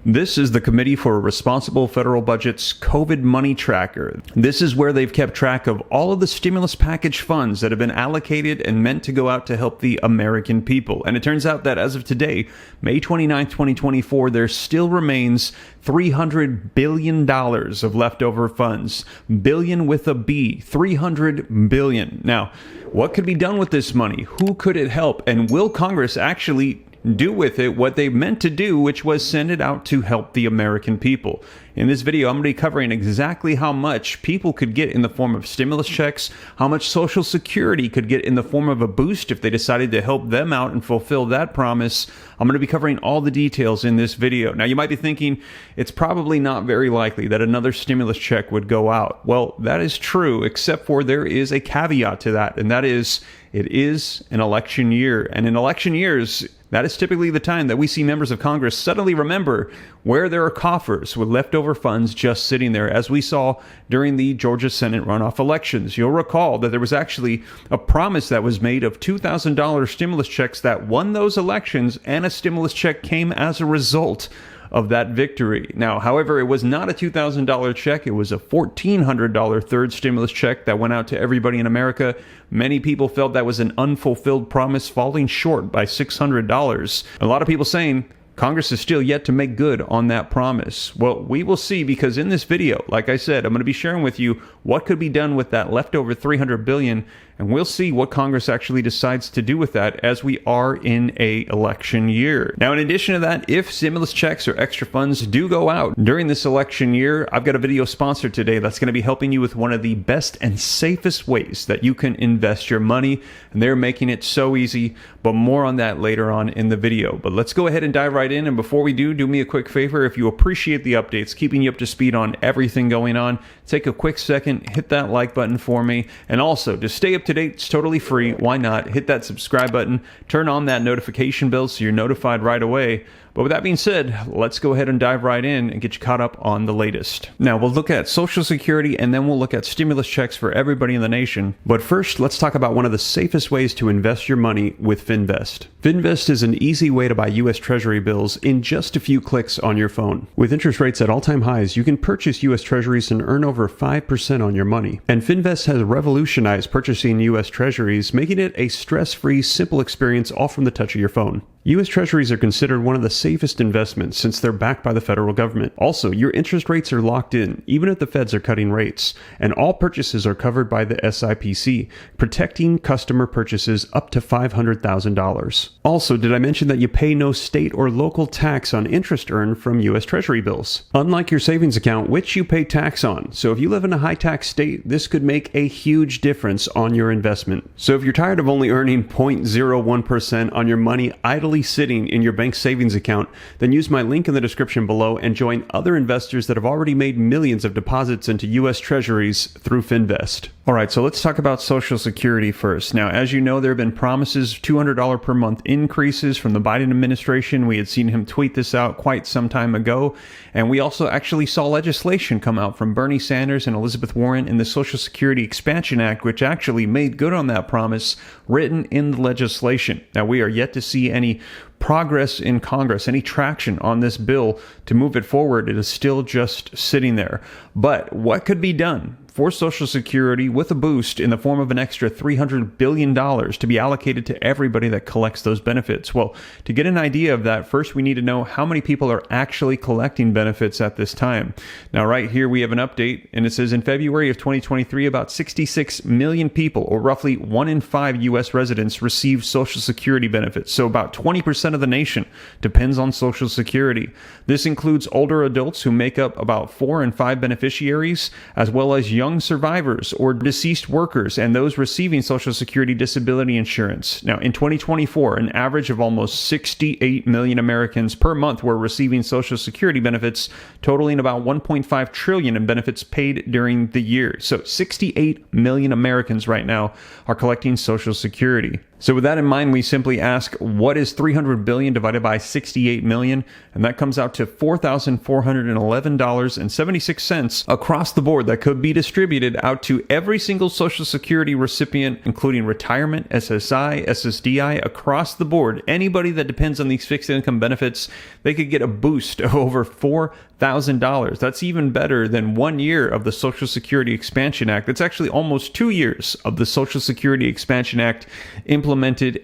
This is the Committee for a Responsible Federal Budget's COVID Money Tracker. This is where they've kept track of all of the stimulus package funds that have been allocated and meant to go out to help the American people. And it turns out that as of today, May 29th, 2024, there still remains $300 billion of leftover funds. Billion with a B, 300 billion. Now, what could be done with this money? Who could it help? And will Congress actually do with it what they meant to do, which was send it out to help the American people? In this video, I'm going to be covering exactly how much people could get in the form of stimulus checks, how much Social Security could get in the form of a boost if they decided to help them out and fulfill that promise. I'm going to be covering all the details in this video. Now, you might be thinking it's probably not very likely that another stimulus check would go out. Well, that is true, except for there is a caveat to that, and that is it is an election year. And in election years, that is typically the time that we see members of Congress suddenly remember where there are coffers with leftover funds just sitting there, as we saw during the Georgia Senate runoff elections. You'll recall that there was actually a promise that was made of $2,000 stimulus checks that won those elections, and a stimulus check came as a result of that victory. Now, however, it was not a $2,000 check. It was a $1,400 third stimulus check that went out to everybody in America. Many people felt that was an unfulfilled promise, falling short by $600. A lot of people saying Congress is still yet to make good on that promise. Well, we will see, because in this video, like I said, I'm going to be sharing with you what could be done with that leftover $300 billion, and we'll see what Congress actually decides to do with that as we are in a election year. Now, in addition to that, if stimulus checks or extra funds do go out during this election year, I've got a video sponsored today that's going to be helping you with one of the best and safest ways that you can invest your money, and they're making it so easy, but more on that later on in the video. But let's go ahead and dive right in, and before we do me a quick favor. If you appreciate the updates, keeping you up to speed on everything going on, take a quick second, hit that like button for me, and also to stay up to date, it's totally free. Why not hit that subscribe button, turn on that notification bell so you're notified right away. But with that being said, let's go ahead and dive right in and get you caught up on the latest. Now, we'll look at Social Security, and then we'll look at stimulus checks for everybody in the nation. But first, let's talk about one of the safest ways to invest your money with Finvest. Finvest is an easy way to buy U.S. Treasury bills in just a few clicks on your phone. With interest rates at all-time highs, you can purchase U.S. Treasuries and earn over 5% on your money. And Finvest has revolutionized purchasing U.S. Treasuries, making it a stress-free, simple experience all from the touch of your phone. U.S. Treasuries are considered one of the safest investments since they're backed by the federal government. Also, your interest rates are locked in, even if the feds are cutting rates. And all purchases are covered by the SIPC, protecting customer purchases up to $500,000. Also, did I mention that you pay no state or local tax on interest earned from U.S. Treasury bills? Unlike your savings account, which you pay tax on. So if you live in a high-tax state, this could make a huge difference on your investment. So if you're tired of only earning 0.01% on your money idly sitting in your bank savings account, then use my link in the description below and join other investors that have already made millions of deposits into U.S. Treasuries through Finvest. All right, so let's talk about Social Security first. Now, as you know, there have been promises of $200 per month increases from the Biden administration. We had seen him tweet this out quite some time ago. And we also actually saw legislation come out from Bernie Sanders and Elizabeth Warren in the Social Security Expansion Act, which actually made good on that promise written in the legislation. Now, we are yet to see any progress in Congress, any traction on this bill to move it forward. It is still just sitting there. But what could be done for Social Security with a boost in the form of an extra $300 billion to be allocated to everybody that collects those benefits? Well, to get an idea of that, first we need to know how many people are actually collecting benefits at this time. Now, right here we have an update, and it says in February of 2023, about 66 million people, or roughly 1 in 5 U.S. residents, received Social Security benefits. So about 20% of the nation depends on Social Security. This includes older adults who make up about 4 in 5 beneficiaries, as well as young survivors or deceased workers and those receiving Social Security disability insurance. Now, in 2024, an average of almost 68 million Americans per month were receiving Social Security benefits, totaling about $1.5 trillion in benefits paid during the year. So 68 million Americans right now are collecting Social Security. So with that in mind, we simply ask, what is 300 billion divided by 68 million? And that comes out to $4,411.76 across the board that could be distributed out to every single Social Security recipient, including retirement, SSI, SSDI, across the board. Anybody that depends on these fixed income benefits, they could get a boost of over $4,000. That's even better than 1 year of the Social Security Expansion Act. That's actually almost 2 years of the Social Security Expansion Act implemented.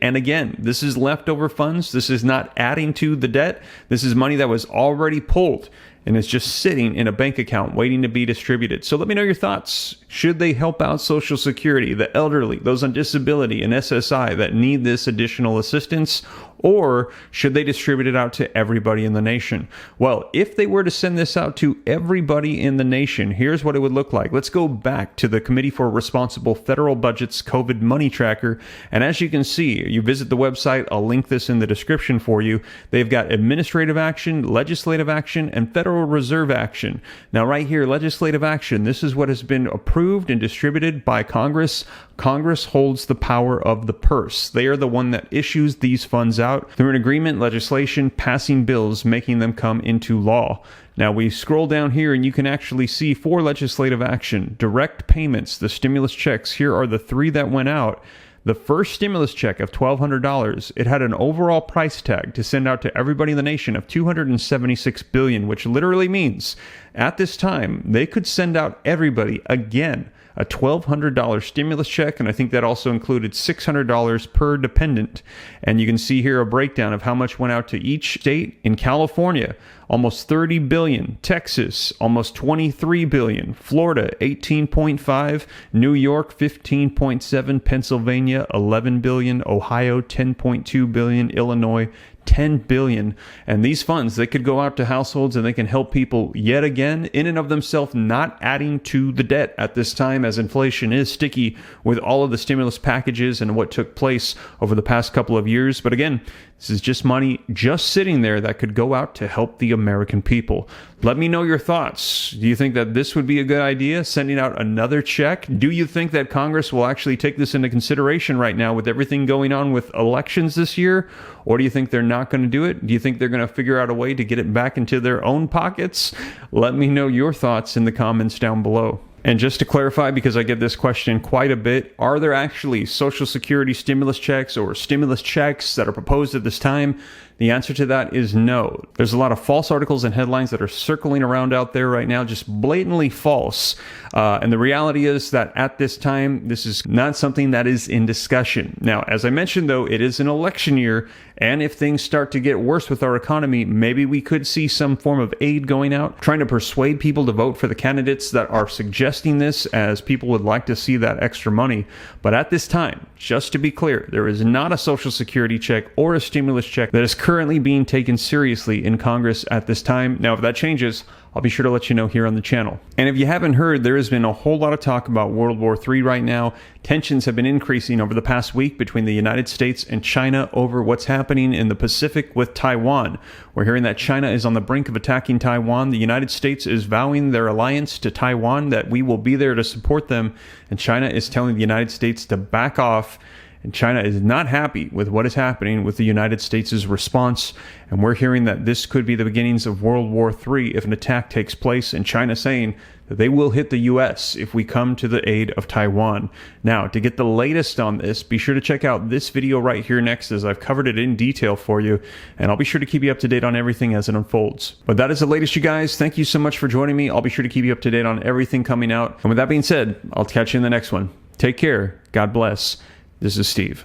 And again, this is leftover funds. This is not adding to the debt. This is money that was already pulled and is just sitting in a bank account waiting to be distributed. So let me know your thoughts. Should they help out Social Security, the elderly, those on disability, and SSI that need this additional assistance? Or should they distribute it out to everybody in the nation? Well, if they were to send this out to everybody in the nation, here's what it would look like. Let's go back to the Committee for Responsible Federal Budget's COVID Money Tracker. And as you can see, you visit the website, I'll link this in the description for you. They've got administrative action, legislative action, and Federal Reserve action. Now right here, legislative action, this is what has been approved and distributed by Congress. Congress holds the power of the purse. They are the one that issues these funds out through an agreement, legislation, passing bills, making them come into law. Now we scroll down here and you can actually see for legislative action, direct payments, the stimulus checks. Here are the 3 that went out. The first stimulus check of $1,200, it had an overall price tag to send out to everybody in the nation of $276 billion, which literally means at this time they could send out everybody again a $1,200 stimulus check, and I think that also included $600 per dependent. And you can see here a breakdown of how much went out to each state. In California, almost $30 billion. Texas, almost $23 billion. Florida, $18.5. New York, $15.7. Pennsylvania, $11 billion. Ohio, $10.2 billion. Illinois, $10 billion. And these funds, they could go out to households and they can help people yet again in and of themselves, not adding to the debt at this time, as inflation is sticky with all of the stimulus packages and what took place over the past couple of years. But again, this is just money just sitting there that could go out to help the American people. Let me know your thoughts. Do you think that this would be a good idea, sending out another check? Do you think that Congress will actually take this into consideration right now with everything going on with elections this year? Or do you think they're not going to do it? Do you think they're going to figure out a way to get it back into their own pockets? Let me know your thoughts in the comments down below. And just to clarify, because I get this question quite a bit, are there actually Social Security stimulus checks or stimulus checks that are proposed at this time? The answer to that is no. There's a lot of false articles and headlines that are circling around out there right now, just blatantly false. And the reality is that at this time, this is not something that is in discussion. Now, as I mentioned, though, it is an election year. And if things start to get worse with our economy, maybe we could see some form of aid going out, trying to persuade people to vote for the candidates that are suggesting this, as people would like to see that extra money. But at this time, just to be clear, there is not a Social Security check or a stimulus check that is currently being taken seriously in Congress at this time. Now, if that changes, I'll be sure to let you know here on the channel. And if you haven't heard, there has been a whole lot of talk about World War III right now. Tensions have been increasing over the past week between the United States and China over what's happening in the Pacific with Taiwan. We're hearing that China is on the brink of attacking Taiwan. The United States is vowing their alliance to Taiwan, that we will be there to support them. And China is telling the United States to back off. And China is not happy with what is happening with the United States' response. And we're hearing that this could be the beginnings of World War III if an attack takes place. And China saying that they will hit the U.S. if we come to the aid of Taiwan. Now, to get the latest on this, be sure to check out this video right here next, as I've covered it in detail for you. And I'll be sure to keep you up to date on everything as it unfolds. But that is the latest, you guys. Thank you so much for joining me. I'll be sure to keep you up to date on everything coming out. And with that being said, I'll catch you in the next one. Take care. God bless. This is Steve.